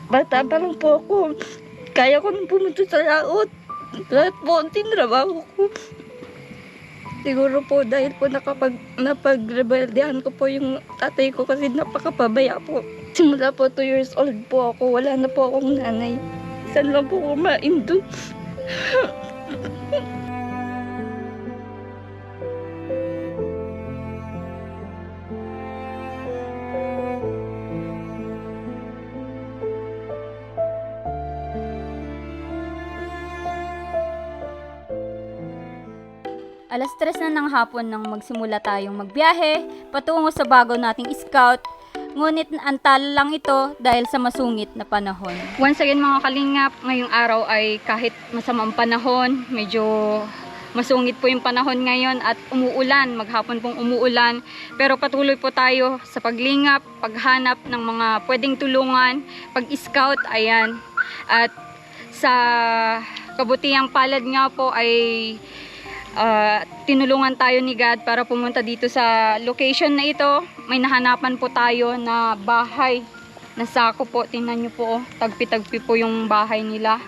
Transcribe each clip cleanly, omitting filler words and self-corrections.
Bata pa lang po ako. Kaya ko nang pumunta sa laot. Lahat po ang tinrabaho ko. Siguro po dahil po napag-rebeldehan ko po yung tatay ko kasi napakapabaya po. Simula po 2 years old po ako. Wala na po akong nanay. Saan lang po kumain doon? Alas 3 na ng hapon nang magsimula tayong magbiyahe patungo sa bago nating scout. Ngunit antala lang ito dahil sa masungit na panahon. Once again mga kalingap, ngayong araw ay kahit masamang panahon, medyo masungit po yung panahon ngayon at umuulan, maghapon pong umuulan. Pero patuloy po tayo sa paglingap, paghanap ng mga pwedeng tulungan, pag-scout, ayan. At sa kabutihang palad nga po ay tinulungan tayo ni God para pumunta dito sa location na ito. May nahanapan po tayo na bahay na sako po. Tingnan nyo po, tagpi-tagpi po yung bahay nila.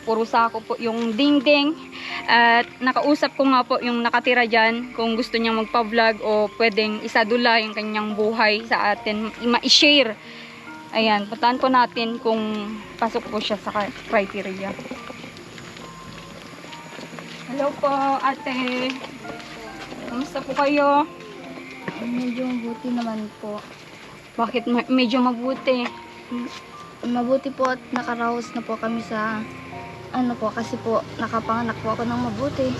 Puro sako po yung dingding. At nakausap ko nga po yung nakatira dyan kung gusto niyang magpa-vlog o pwedeng isadula yung kanyang buhay sa atin, ma-share. Ayan, puntahan po natin kung pasok po siya sa criteria. Hello po, ate. Kamusta po kayo? Medyo mabuti naman po. Bakit medyo mabuti? Mabuti po at nakaraos na po kami sa ano po kasi po nakapanganak po ako ng mabuti.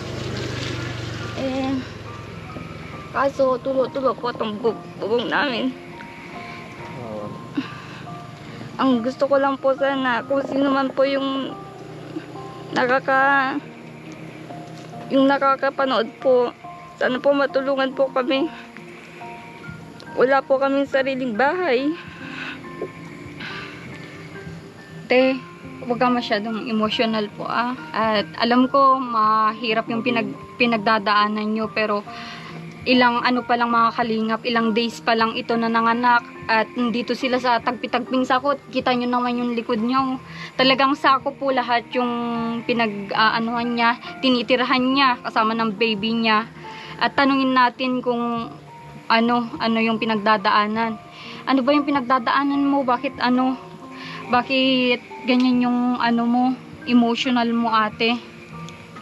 Kaso tulo-tulo po itong bubong namin. Ang gusto ko lang po sana kung sino man po yung nakakapanood po, sana po matulungan po kami. Wala po kaming sariling bahay. Te, huwag ka masyadong emotional po At alam ko, mahirap yung pinagdadaanan nyo, pero ilang ano pa lang mga kalingap, ilang days pa lang ito na nanganak at nandito sila sa tagpi-tagping sakot. Kita nyo naman yung likod nyo. Talagang sako po lahat yung pinag-anuhan niya, tinitirahan niya kasama ng baby niya. At tanungin natin kung ano yung pinagdadaanan. Ano ba yung pinagdadaanan mo? Bakit ganyan yung mo, emotional mo, ate?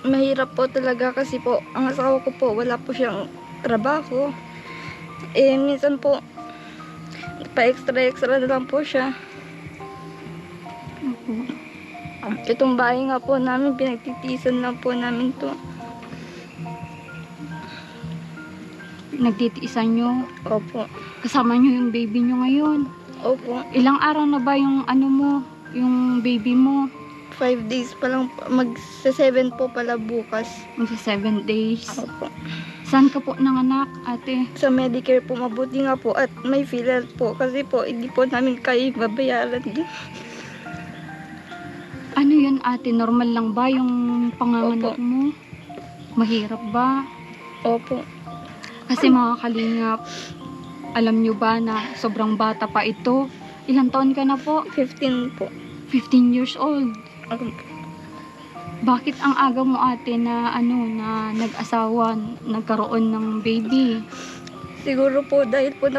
Mahirap po talaga kasi po ang asawa ko po wala po siyang trabaho. Minsan po pa-extra na lang po siya. Itong bahay nga po namin, pinagtitiisan lang po namin to. Nagtitiisan nyo? Opo. Kasama nyo yung baby nyo ngayon? Opo. Ilang araw na ba yung yung baby mo? 5 days pa lang, magsa-7 po pala bukas. Magsa 7 days. Opo. Saan ka po nanganak, ate? Sa Medicare po, mabuti nga po at may PhilHealth po kasi po hindi po namin kaya babayaran. Ano yun, ate? Normal lang ba yung panganganak Opo. mo? Mahirap ba? Opo. Kasi mga kalingap, alam nyo ba na sobrang bata pa ito? Ilang taon ka na po? 15 po. 15 years old. Opo. Bakit ang aga mo, ate, na na nag-asawa, nagkaroon ng baby? Siguro po dahil po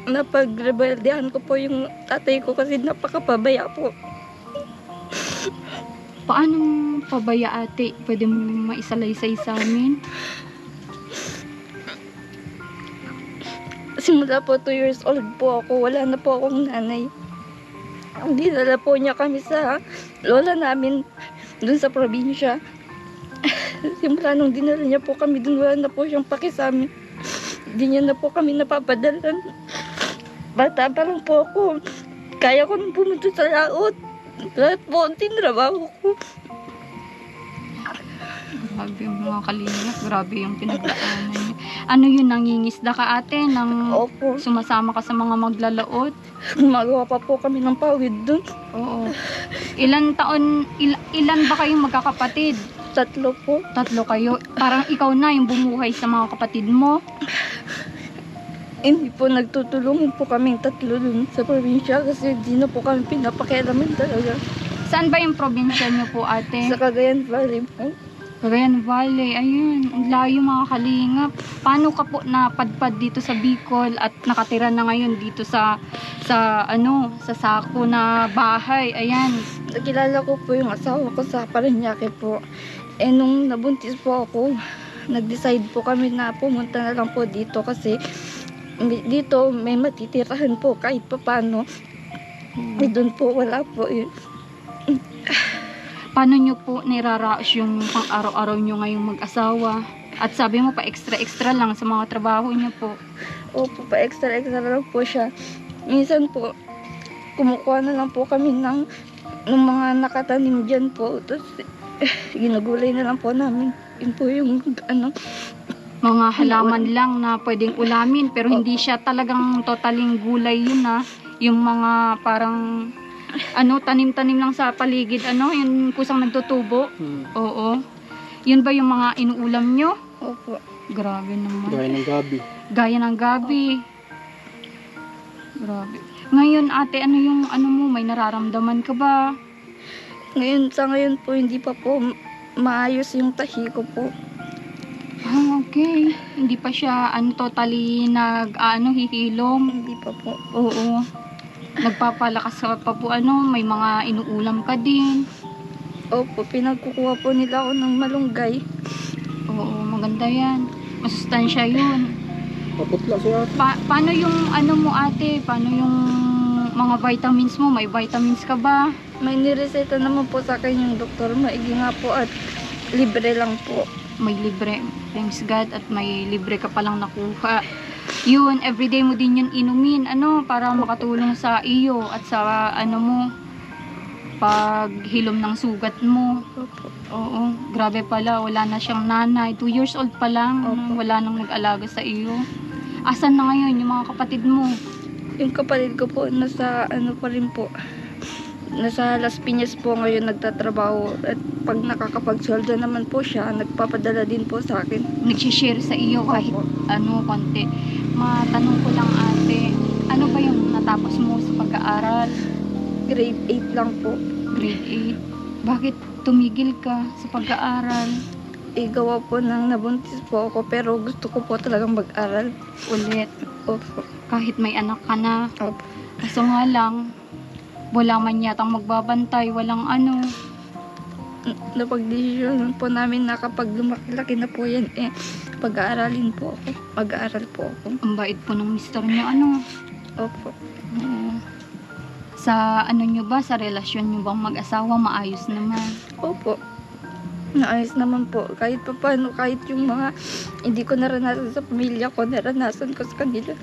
napag-rebeldehan ko po yung tatay ko kasi napakapabaya po. Paano pabaya, ate? Pwede mo maisalaysay sa amin? Simula po 2 years old po ako, wala na po akong nanay. Dinala po niya kami sa lola namin dun sa probinsya. Simula nung dinala niya po kami dun, wala na po siyang paki sa amin. Hindi niya na po kami napapadalan. Bata pa lang po ako. Kaya ko nang pumunta sa laot. Lahat po ang tinrabaho ko. Grabe yung mga kalingap, grabe yung pinagdaanan niyo. Ano yun, nangingisda ka, ate? Opo. Sumasama ka sa mga maglalaot? Gumagawa pa po kami ng pawid dun. Oo. Ilan ba kayong magkakapatid? 3 po. 3 kayo. Parang ikaw na yung bumuhay sa mga kapatid mo. Hindi po nagtutulungan po kaming tatlo dun sa probinsya kasi di na po kami pinapakialaman talaga. Saan ba yung probinsya niyo po, ate? Sa Cagayan Valley po. Cagayan Valley, ayun, ang layo mga kalingap. Paano ka po napadpad dito sa Bicol at nakatira na ngayon dito sa sako na bahay? Ayan. Nakilala ko po yung asawa ko sa Parañaque po. Eh nung nabuntis po ako, nag-decide po kami na pumunta na lang po dito kasi dito may matitirahan po kahit papano. Eh doon po wala po yun. Paano nyo po niraraos yung pang-araw-araw nyo ngayong mag-asawa? At sabi mo pa extra-extra lang sa mga trabaho nyo po. Opo, pa extra lang po siya. Minsan po, kumukuha na lang po kami ng mga nakatanim dyan po. Tapos, ginugulay na lang po namin. Yun po yung Mga halaman lang na pwedeng ulamin, pero hindi siya talagang totaling gulay yun Yung mga parang tanim-tanim lang sa paligid, yung kusang nagtutubo. Oo. Yun ba yung mga inuulam nyo? Opo. Grabe naman. Gaya ng gabi. Gaya ng gabi. Grabe. Ngayon, ate, may nararamdaman ka ba? Sa ngayon po, hindi pa po maayos yung tahi ko po. Ah, okay. Hindi pa siya, totally hihilom. Hindi pa po. Oo. Nagpapalakas ka pa po, may mga inuulam ka din. Opo, pinagkukuha po nila ako ng malunggay. Oo, maganda yan. Masustansya yun. Paputla siya. Paano yung mo, ate? Paano yung mga vitamins mo? May vitamins ka ba? May nireseta naman po sa akin yung doktor. Maigi nga po at libre lang po. May libre. Thanks God. At may libre ka palang nakuha. Yun, everyday mo din yun inumin. Para makatulong sa iyo at sa paghilom ng sugat mo. Opo. Oo, grabe pala. Wala na siyang nanay. 2 years old pa lang. Opo. Wala nang mag-alaga sa iyo. Asan na ngayon yung mga kapatid mo? Yung kapatid ko po, nasa pa rin po. Nasa Las Piñas po ngayon nagtatrabaho. At pag nakakapagsoldo naman po siya, nagpapadala din po sa akin. Nag-share sa iyo kahit konti. Matanong ko lang, ate, ano ba yung natapos mo sa pag-aaral? Grade 8 lang po. Grade 8. Bakit tumigil ka sa pag-aaral? Gawa po nang nabuntis po ako pero gusto ko po talagang mag-aral. Ulit, Opo. kahit may anak ka na. Opo. Kaso nga lang, wala man yatang magbabantay, walang Napag-desisyon po namin na kapag lumaki na po yan, pag-aaralin po ako. Mag-aaral po ako. Ang bait po ng mister niyo, Opo. Oo. Sa nyo ba, sa relasyon nyo bang mag-asawa, maayos naman? Opo. Naayos naman po. Kahit pa paano, kahit yung mga hindi ko naranasan sa pamilya ko, naranasan ko sa kanila.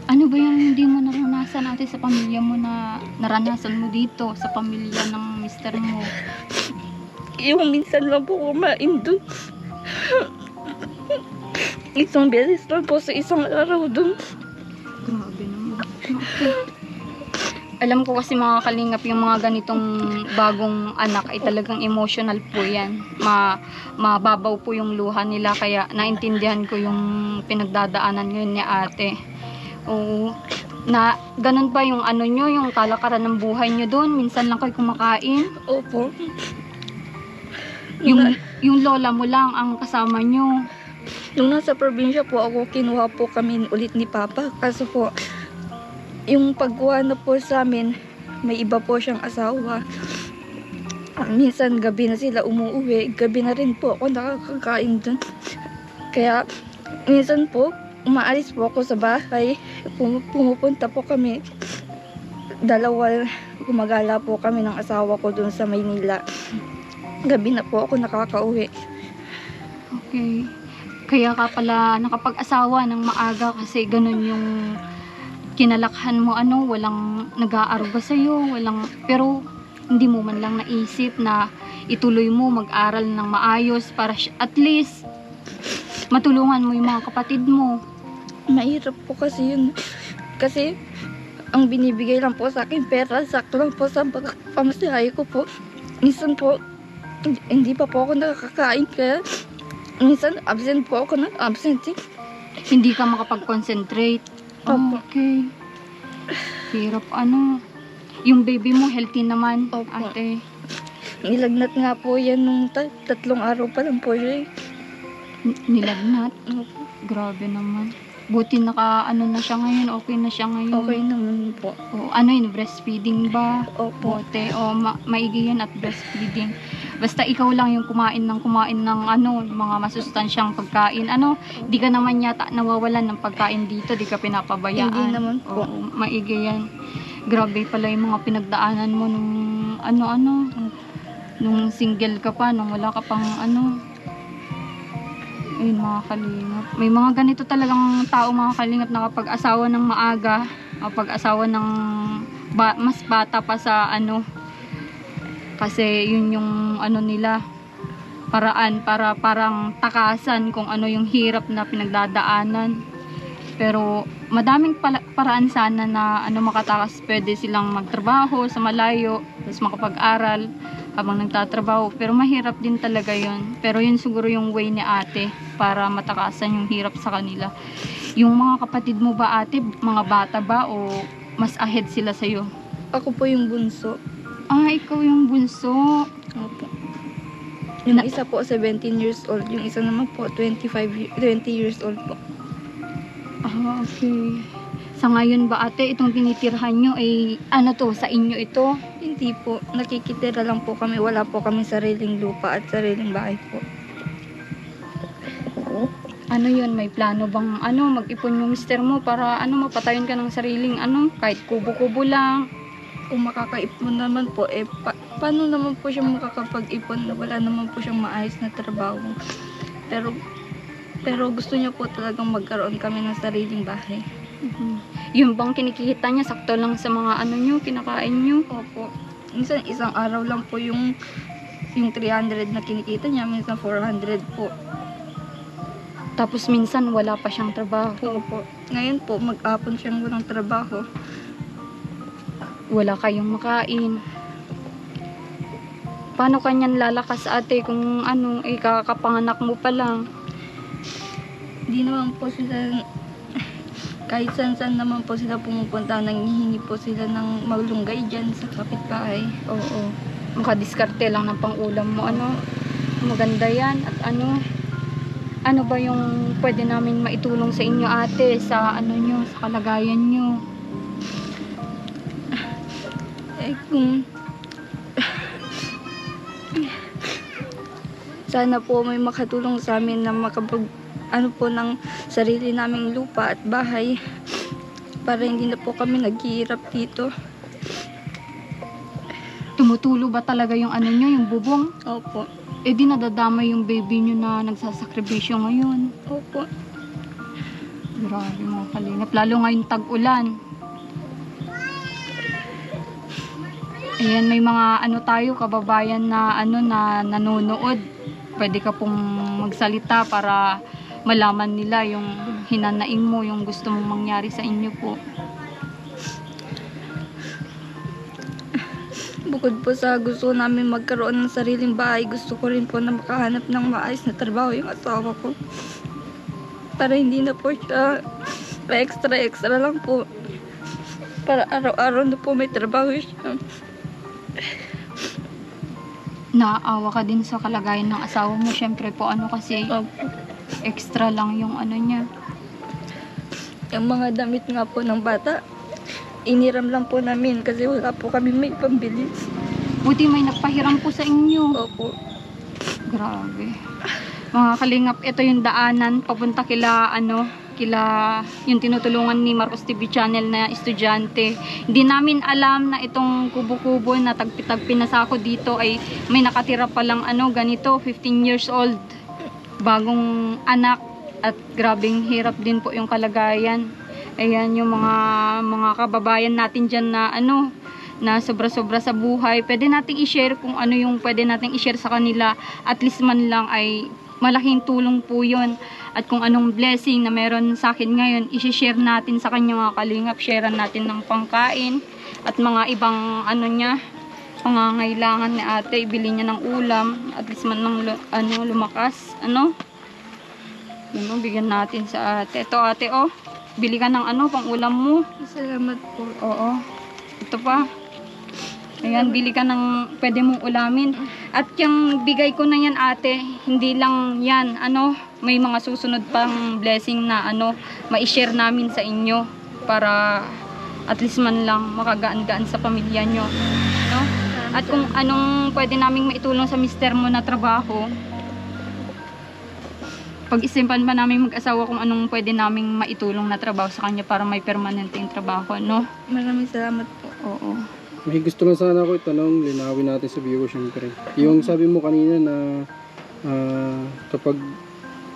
Ano ba yung hindi mo naranasan natin sa pamilya mo na naranasan mo dito sa pamilya ng mister mo? Yung minsan lang po kumain dun. Isang beses lang po sa isang araw dun. Grabe naman. Okay. Alam ko kasi mga kalingap, yung mga ganitong bagong anak ay talagang emotional po yan. Mababaw po yung luha nila, kaya naintindihan ko yung pinagdadaanan ngayon ni ate. Oo. Na ganun ba yung nyo, yung kalakaran ng buhay nyo doon? Minsan lang kayo kumakain? Opo. Yung lola mo lang ang kasama nyo? Nung nasa probinsya po ako, kinuha po kami ulit ni Papa. Kaso po, yung pagkuha na po sa amin, may iba po siyang asawa. Minsan gabi na sila umuwi, gabi na rin po ako nakakakain dun. Kaya minsan po, umaalis po ako sa bahay, pumupunta po kami. Gumagala po kami ng asawa ko dun sa Maynila. Gabi na po ako nakakauwi. Okay. Kaya ka pala nakapag-asawa ng maaga kasi ganun yung kinalakhan mo, walang nag-aaruga sa'yo, pero hindi mo man lang naisip na ituloy mo mag-aral ng maayos para at least matulungan mo yung mga kapatid mo. Mahirap po kasi yun. Kasi ang binibigay lang po sa akin pera, sakto lang po sa pamasahe ko po. Minsan po, hindi pa po ako nakakakain kaya minsan absent po ako ng absent. Hindi ka makapag-concentrate. Opo. Okay. Hirap Yung baby mo healthy naman, Opo. ate. Nilagnat nga po yan nung 3 araw pa lang po siya eh. Nilagnat. Opo. Grabe naman. Buti na siya ngayon. Okay na siya ngayon. Okay naman po. O, breastfeeding ba? Opo. Bote. O, maigi yan at breastfeeding. Basta ikaw lang yung kumain ng mga masustansyang pagkain. Di ka naman yata nawawalan ng pagkain dito. Di ka pinapabayaan. Hindi naman po. Oo, maigi yan. Grabe pala yung mga pinagdaanan mo nung nung single ka pa, nung wala ka pang Ayun mga kalingap. May mga ganito talagang tao mga kalingap na kapag asawa ng maaga, kapag asawa ng mas bata pa sa kasi yun yung nila paraan para parang takasan kung yung hirap na pinagdadaanan. Pero madaming paraan sana na makatakas, pwede silang magtrabaho sa malayo, tapos makapag-aral habang nagtatrabaho. Pero mahirap din talaga yun. Pero yun siguro yung way ni ate para matakasan yung hirap sa kanila. Yung mga kapatid mo ba ate, mga bata ba o mas ahead sila sa'yo? Ako po yung bunso. Ikaw yung bunso. Opo. Yung isa po 17 years old, yung isa naman po 20 years old po. Okay. Sa ngayon ba ate, itong tinitirhan nyo ay sa inyo ito? Hindi po, nakikitira lang po kami. Wala po kami sariling lupa at sariling bahay po. Yun, may plano bang mag-ipon yung mister mo para mapatayon ka ng sariling kahit kubo-kubo lang? Kung makakaipon naman po, paano naman po siya makakapag-ipon na wala naman po siyang maayos na trabaho. Pero gusto niya po talagang magkaroon kami ng sariling bahay. Yung bang kinikita niya, sakto lang sa mga kinakain nyo? Opo. Minsan isang araw lang po yung 300 na kinikita niya, minsan 400 po. Tapos minsan wala pa siyang trabaho. Opo. Ngayon po, mag-apon siyang walang trabaho. Wala kayong makain. Paano kanyan lalakas ate kung kakapanganak mo pa lang? Hindi naman po sila, kahit saan naman po sila pumupunta, nanghihingi po sila ng malunggay dyan sa kapitbahay. Oo. Makadiskarte lang ng pang-ulam mo. Maganda yan. At ano ba yung pwede namin maitulong sa inyo ate sa nyo, sa kalagayan nyo? Kung sana po may makatulong sa amin na makapag ng sarili naming lupa at bahay para hindi na po kami naghihirap dito. Tumutulo ba talaga yung nyo, yung bubong? Opo. Di nadadamay yung baby nyo na nagsasakripisyo ngayon. Opo. Grabe mga kalingap. Lalo ngayon tag-ulan. Ayan, may mga tayo, kababayan na na nanonood. Pwede ka pong magsalita para malaman nila yung hinanaing mo, yung gusto mong mangyari sa inyo po. Bukod po sa gusto namin magkaroon ng sariling bahay, gusto ko rin po na makahanap ng maayos na trabaho yung asawa ko. Para hindi na po siya pa-extra lang po. Para araw-araw na po may trabaho siya. Naaawa ka din sa kalagayan ng asawa mo. Syempre po kasi extra lang yung niya. Yung mga damit nga po ng bata, iniram lang po namin kasi wala po kami may pambili. Buti may nagpahiram po sa inyo. Opo. Grabe. Mga kalingap, ito yung daanan papunta kila yung tinutulungan ni Marcos TV Channel na estudyante. Hindi namin alam na itong kubo-kubo na tagpi-tagpi na sako dito ay may nakatira palang ganito, 15 years old. Bagong anak at grabing hirap din po yung kalagayan. Ayan yung mga kababayan natin dyan na na sobra-sobra sa buhay. Pwede nating i-share kung yung pwede nating i-share sa kanila. At least man lang ay malaking tulong po yun. At kung anong blessing na meron sa akin ngayon, i-share natin sa kanya mga kalingap. Sharean natin ng pangkain at mga ibang pangangailangan ni ate. Ibili niya ng ulam. At least man lang lumakas. Ano, bigyan natin sa ate. Ito ate, oh. Bili ka ng ano, pang ulam mo. Salamat po. Oo. Ito pa. Ayan, bili ka ng pwede mong ulamin. At yung bigay ko na yan ate, hindi lang yan, ano, may mga susunod pang blessing na ano, ma-share namin sa inyo para at least man lang makagaan-gaan sa pamilya nyo. No? At kung anong pwede naming maitulong sa mister mo na trabaho, pag-isipan pa namin mag-asawa kung anong pwede naming maitulong na trabaho sa kanya para may permanenteng trabaho, no? Maraming salamat po. Oo. May gusto lang sana ako itanong, linawin natin sa viewer syempre. Yung sabi mo kanina na kapag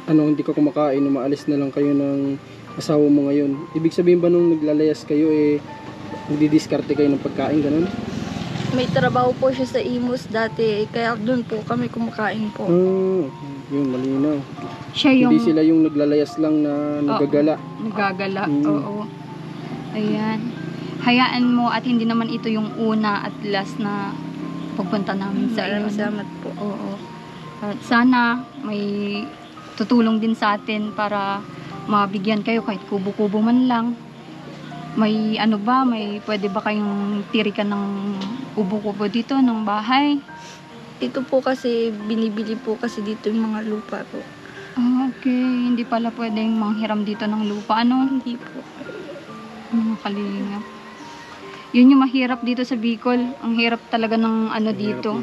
hindi ka kumakain, umaalis na lang kayo ng asawa mo ngayon. Ibig sabihin ba nung naglalayas kayo nagdidiskarte kayo ng pagkain, ganun? May trabaho po siya sa Imus dati, kaya doon po kami kumakain po. Okay. Yun, malinaw. Siya yung Hindi sila yung naglalayas lang na nagagala. nagagala. Mm. Oo. Ayan. Hayaan mo at hindi naman ito yung una at last na pagpunta namin sa iyo. Maraming salamat po. Oo. At sana may tutulong din sa atin para mabigyan kayo kahit kubo-kubo man lang. May ano ba, may pwede ba kayong tirikan ng kubo-kubo dito ng bahay? Ito po kasi, binibili po kasi dito yung mga lupa po. Ah, okay. Hindi pala pwedeng manghiram dito ng lupa. Ano? Hindi po. Mga kalingap. Yun yung mahirap dito sa Bicol. Ang hirap talaga ng ano dito.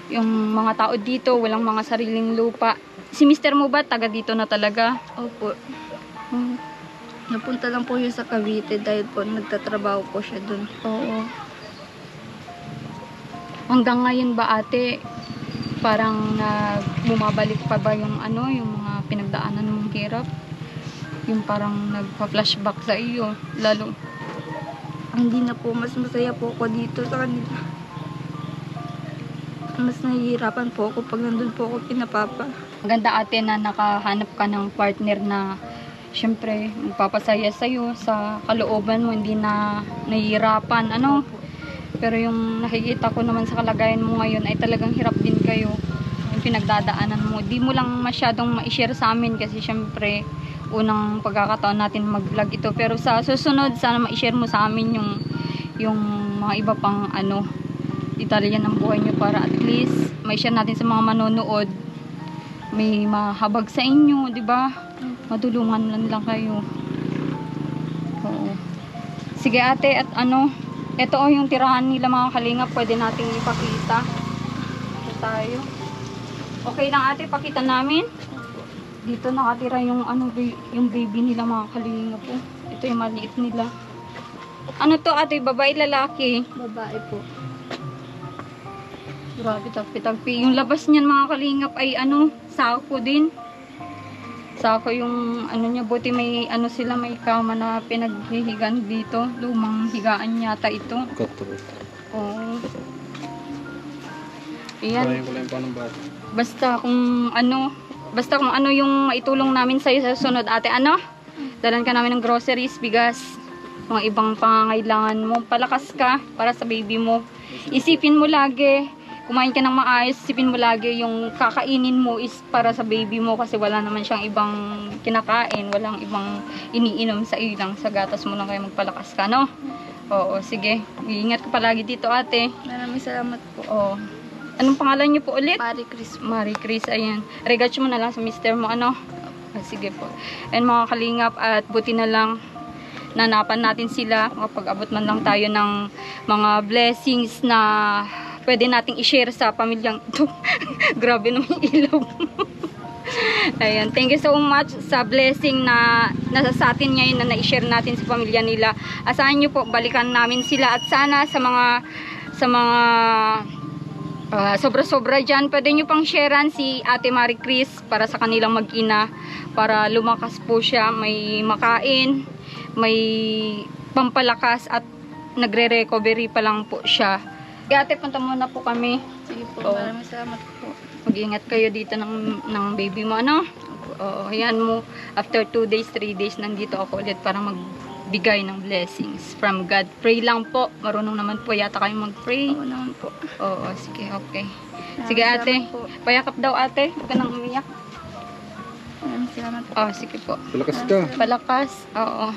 Yung mga tao dito, walang mga sariling lupa. Si mister mo ba, taga dito na talaga? Opo. Oh, Napunta lang po siya sa Cavite dahil po nagtatrabaho po siya doon. oo. Hanggang ngayon ba ate, parang bumabalik pa ba yung ano, yung mga pinagdaanan mong hirap? Yung parang nagpa-flashback sa iyo, lalo. Hindi na po, mas masaya po ako dito sa kanila. Mas nahihirapan po ako pag nandun po ako pinapapa. Ang ganda ate na nakahanap ka ng partner na syempre magpapasaya sa'yo sa kalooban mo, hindi na nahihirapan, ano? Pero yung nakikita ko naman sa kalagayan mo ngayon ay talagang hirap din kayo. Yung pinagdadaanan mo. Di mo lang masyadong ma-share sa amin kasi syempre unang pagkakataon natin mag-vlog ito. Pero sa susunod, sana ma-share mo sa amin yung mga iba pang ano, detalye ng buhay nyo para at least ma-share natin sa mga manonood. May mahabag sa inyo, di ba? Matulungan lang kayo. Oo. Sige ate, at ano, ito yung tirahan nila mga kalingap, pwede nating ipakita. Ito tayo. Okay lang ate, pakita namin. Dito nakatira yung ano, yung baby nila mga kalingap po. Ito yung maliit nila. Ano to ate, babae lalaki? Babae po. Grabe, tagpi-tagpi. Yung labas niyan mga kalingap ay ano, sako din. Sako yung ano niya, buti may ano sila, may kama na pinaghihigan dito. Lumang higaan yata ito. Oo. Ayan. Wala yung panong bata. Basta kung ano yung maitulong namin sa'yo sa susunod ate, ano? Dalan ka namin ng groceries, bigas, mga ibang pangangailangan mo. Palakas ka para sa baby mo. Isipin mo lagi, kumain ka ng maayos, isipin mo lagi yung kakainin mo is para sa baby mo kasi wala naman siyang ibang kinakain, walang ibang iniinom sa iyo lang, sa gatas mo lang kayo magpalakas ka, no? Oo, sige. Iingat ka palagi dito ate. Maraming salamat po. Oo. Anong pangalan niyo po ulit? Marie Chris. Marie Chris, ayan. Regards mo na lang sa mister mo, ano? Sige po. And mga kalingap, at buti na lang nanapan natin sila. Makapag-abot man lang tayo ng mga blessings na pwede nating i-share sa pamilyang ito. Grabe naman yung ilaw. Ayan. Thank you so much sa blessing na nasa sa atin ngayon na na-share natin sa pamilya nila. Asahan nyo po, balikan namin sila. At sana sa mga sobra-sobra dyan, pwede nyo pang sharean si Ate Marie Chris para sa kanilang mag-ina, para lumakas po siya, may makain, may pampalakas at nagre-recovery pa lang po siya. Ate, punta muna po kami. Sige po, Oo. maraming salamat po. Mag-ingat kayo dito ng baby mo, ano? Oo, ayan mo, after 2 days, 3 days, nandito ako ulit para magbigay ng blessings from God. Pray lang po. Marunong naman po yata kayo mag-pray. Oo naman po. Oo, sige, okay. Maraming Sige ate, salamat po. payakap daw ate. Huwag ka nang umiyak. Maraming Salamat po. Oh, sige po. Palakas ka. Palakas. Oo.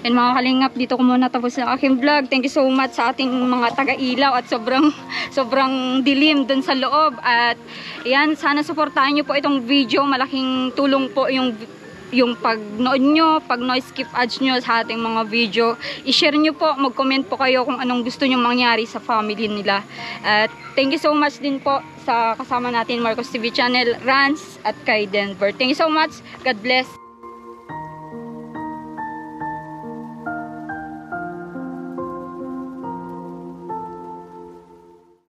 And mga kalingap, dito ko muna tapos ang aking vlog. Thank you so much sa ating mga taga-ilaw at sobrang dilim dun sa loob. At yan, sana suportahan nyo po itong video. Malaking tulong po yung pag-nood nyo, pag-no skip ads nyo sa ating mga video. I-share nyo po, mag-comment po kayo kung anong gusto nyo mangyari sa family nila. At thank you so much din po sa kasama natin Marcos TV Channel, Rans at kay Denver. Thank you so much. God bless.